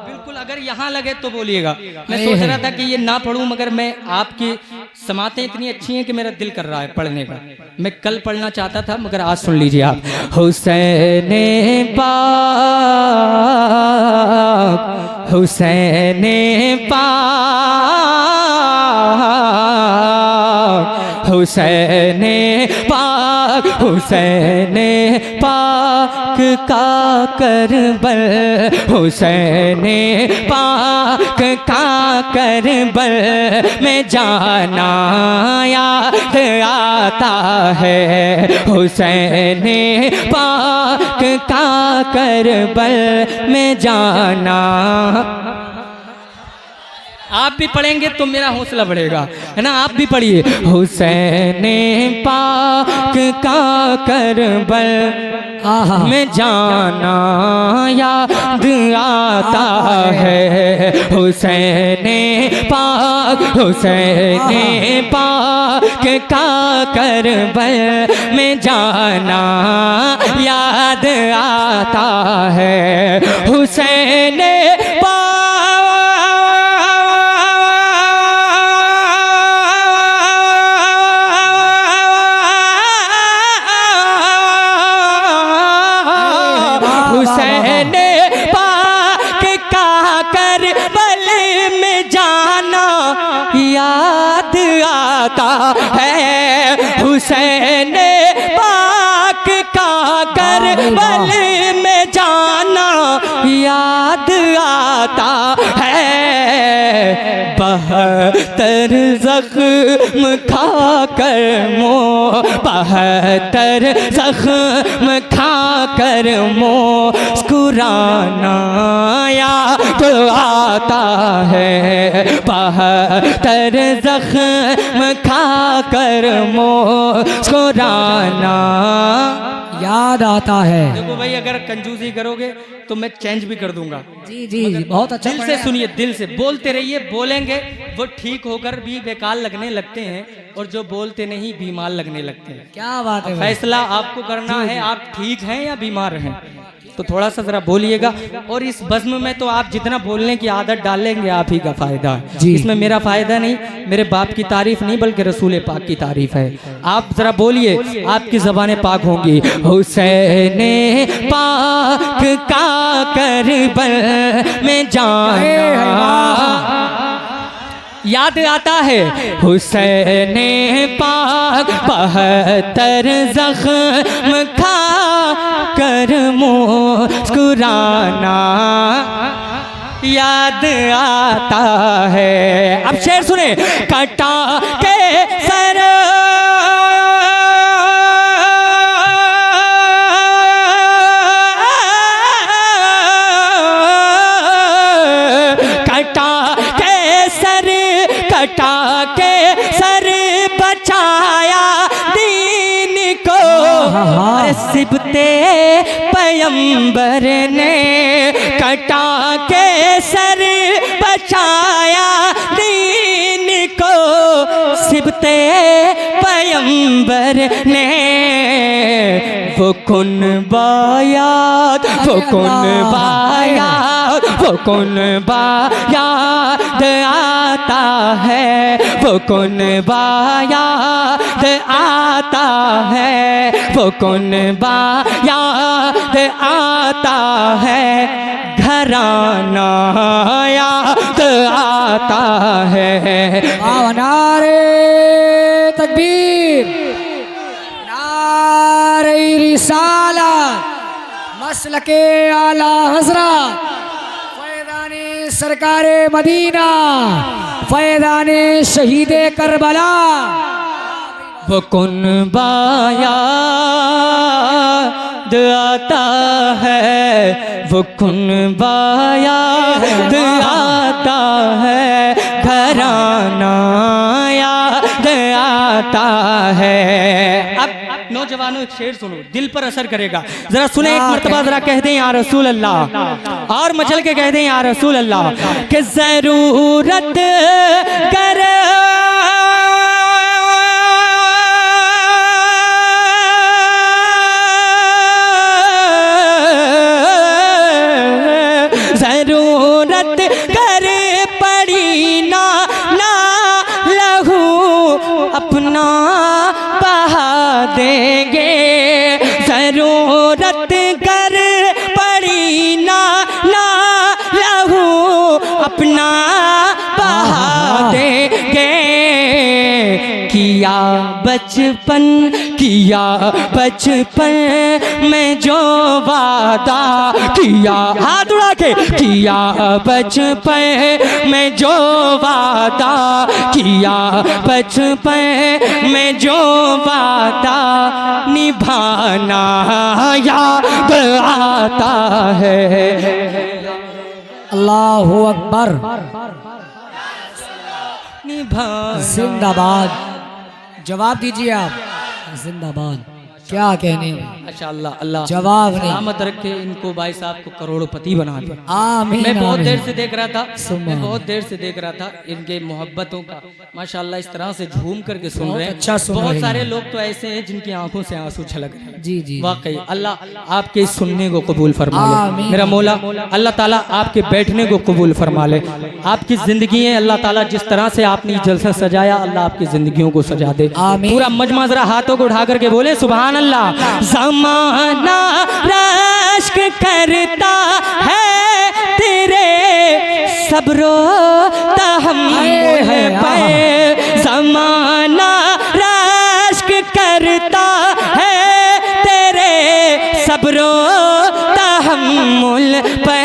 बिल्कुल, अगर यहाँ लगे तो बोलिएगा। मैं सोच रहा था कि ये ना पढ़ूं, मगर मैं आपकी समातें इतनी अच्छी हैं कि मेरा दिल कर रहा है पढ़ने का। मैं कल पढ़ना चाहता था, मगर आज सुन लीजिए आप। हुसैन पाक, हुसैन पाक, हुसैन पाक, हुसैन पाक का करबल, हुसैन पाक का करबल में जाना याद आता है। हुसैन पाक का करबल में जाना। आप भी पढ़ेंगे तो मेरा हौसला बढ़ेगा, है ना। आप भी पढ़िए। हुसैन पाक का करबल में जाना याद आता है। हुसैन पाक, हुसैन पाक का करबल में जाना याद आता है। हुसैन हुसैन पाक का करबल में जाना याद आता है। हुसैन पाक का करबल में जाना याद आता है। 72 जख्म खाकर 72 जख्म खाकर मुस्कुराना याद आता है। 72 जख्म खाकर मुस्कुराना याद आता है। देखो भाई, अगर कंजूसी करोगे तो मैं चेंज भी कर दूंगा। जी जी, बहुत अच्छा। दिल से सुनिए, दिल से बोलते रहिए। बोलेंगे वो ठीक होकर भी बेकार लगने लगते हैं, और जो बोलते नहीं बीमार लगने लगते हैं। क्या बात है। फैसला आपको करना है, आप ठीक हैं या बीमार हैं। तो थोड़ा सा जरा बोलिएगा। और इस बज़्म में तो आप जितना बोलने की आदत डालेंगे आप ही का फायदा है। इसमें मेरा फायदा नहीं, मेरे बाप की तारीफ नहीं, बल्कि रसूल पाक की तारीफ है। आप जरा बोलिए, आपकी ज़बानें पाक होंगी। हुसैन पाक का करबल में जाना याद आता है। हुसैन पाक 72 जख्म खा कर मुस्कुराना याद आता है। अब शेर सुने। कटा के सर कटा के सर बचाया दीन को, सिबते पैगंबर ने। कटा के सर बचाया दीन को, सिबते पैगंबर ने। वो कुन बायात, वो कुन बायात, वो कुन बायात आता है। वो कुन बायात आता है। वो कुन बायात आता है। घराना याद आता है। नारे तकबीर, नारे रिसालत, मसलके आला हज़रत, फैज़ाने सरकारे मदीना, फैज़ाने शहीदे करबला। वो कुन बायाद आता है। वो कुन बायाद आता है। घराना याद आता है। अब नौजवानों, एक शेर सुनो, दिल पर असर करेगा। जरा सुने एक मर्तबा, जरा कह दें या रसूल अल्लाह, और मचल के कह दें या रसूल अल्लाह। कि जरूरत कर किया बचपन, किया बचपन में जो वादा किया, हाथ उड़ा के, किया बचपन में जो वादा किया, बचपन में जो वादा निभाना याद आता है। अल्लाहु अकबर, निभाना। जिंदाबाद। जवाब दीजिए आप। जिंदाबाद। क्या कहने, अच्छा अल्लाह अल्लाह जवाब नहीं। सलामत रखे इनको, भाई साहब को करोड़पति बना दे। आमीन। मैं बहुत आमीन। देर से देख रहा था, सुभान। मैं बहुत देर से देख रहा था इनके मोहब्बतों का, माशाल्लाह इस तरह से झूम करके सुन बहुत रहे हैं। अच्छा सुन बहुत रहे हैं। सारे लोग तो ऐसे हैं जिनकी आंखों से आंसू छलक रहे हैं। जी जी। वाकई अल्लाह आपके इस सुनने को कबूल फरमा ले आमीन। मेरा मौला। अल्लाह ताला आपके बैठने को कबूल फरमा ले। आपकी जिंदगी है अल्लाह ताला जिस तरह से आपने ये जलसा सजाया, अल्लाह आपकी जिंदगियों को सजा दे। आमीन। पूरा मजमा जरा हाथों को उठा करके बोले सुभान अल्लाह। ज़माना रश्क करता है तेरे सब्रो तहम्मुल पे, ज़माना रश्क करता है तेरे सब्रो तहम्मुल पे।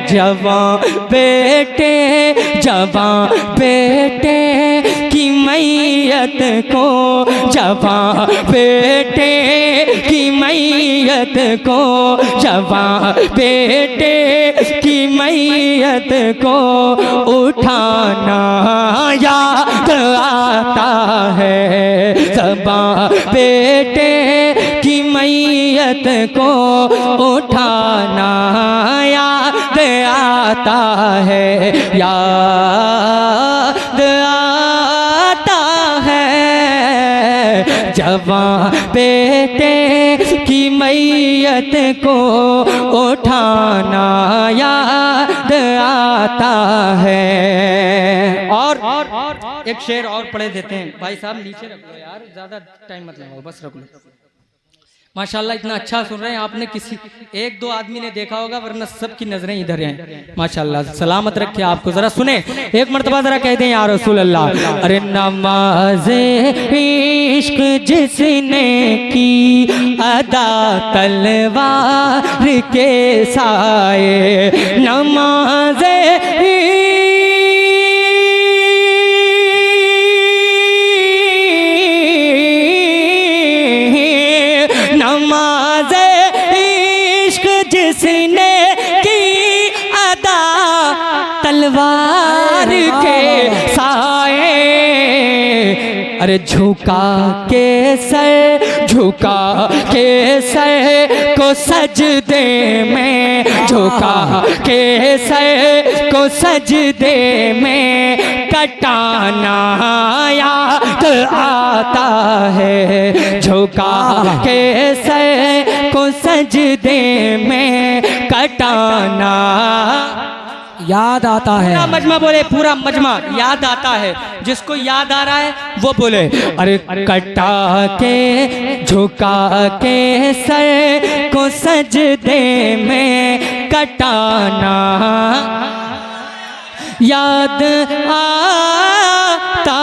जवां बेटे, जवां बेटे की मैयत को, जवां बेटे की मैयत को, जवां बेटे की मैयत को उठाना याद आता है। जवां बेटे की मैयत को उठाना याद आता है, याद आता है। जवां बेटे की मैयत को उठाना याद आता है। और एक शेर और पढ़े देते हैं भाई साहब, नीचे रख लो यार, ज्यादा टाइम मत लगाओ, बस रख लो। माशाल्लाह इतना अच्छा सुन रहे हैं। आपने किसी एक दो आदमी ने देखा होगा, वरना सबकी नजरें इधर हैं। माशाल्लाह सलामत रखे आपको। जरा सुने एक मर्तबा, जरा कहते हैं या रसूल अल्लाह। अरे नमाज़े इश्क जिसने की अदा तलवार के साए, नमाज़े नमाज़े इश्क जिसने की अदा तलवार के साए, अरे झुका के सर, झुका के सर को सजदे में, झुका के सर को सजदे में कटाना याद आता है। झुका के सर को सजदे में कटाना याद आता है। पूरा मजमा बोले, पूरा मजमा याद आता है। जिसको याद आ रहा है वो बोले अरे कटा के, झुका के सर को सजदे में कटाना याद आता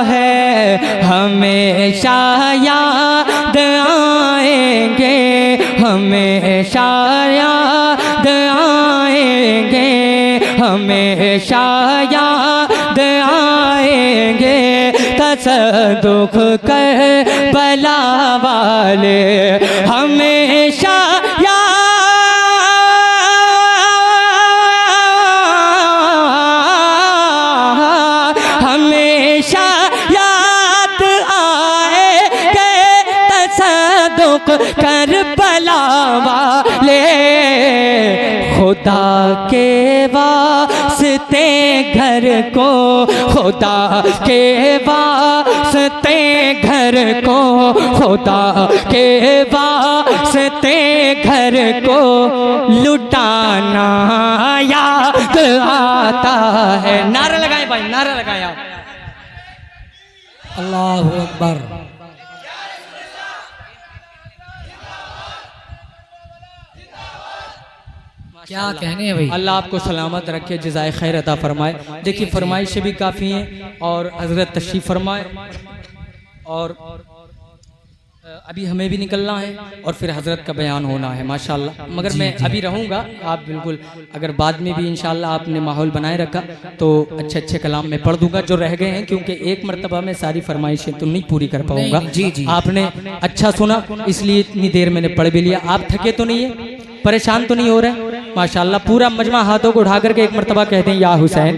है। हमेशा याद आएंगे, हमेशा याद आएंगे, हमेशा याद आएंगे। तसद्दुक़ कर बला वाले हमेशा हमेशा याद आएंगे। तसद्दुक़ कर बला वाले खुदा के वास्ते घर को, खुदा के वास्ते घर को, खुदा के वास्ते घर को लुटाना याद आता है। नारा लगाए भाई, नारा लगाए आप। अल्लाहु अकबर। क्या कहने हैं भाई। अल्लाह आपको सलामत रखे, जज़ाए खैर अता फरमाए। देखिए फरमाइशें भी काफ़ी हैं, और हज़रत तशरीफ़ फरमाए। और अभी हमें भी निकलना है और फिर हज़रत का बयान होना है माशाल्लाह। मगर मैं अभी रहूँगा, आप बिल्कुल अगर बाद में भी इंशाल्लाह आपने माहौल बनाए रखा तो अच्छे अच्छे कलाम में पढ़ दूंगा जो रह गए हैं, क्योंकि एक मरतबा में सारी फरमाइशें तो नहीं पूरी कर पाऊँगा। जी जी, आपने अच्छा सुना इसलिए इतनी देर मैंने पढ़ भी लिया। आप थके तो नहीं है, परेशान तो नहीं हो रहे? माशाल्लाह पूरा मजमा हाथों को उठा करके एक मरतबा कहते हैं या हुसैन।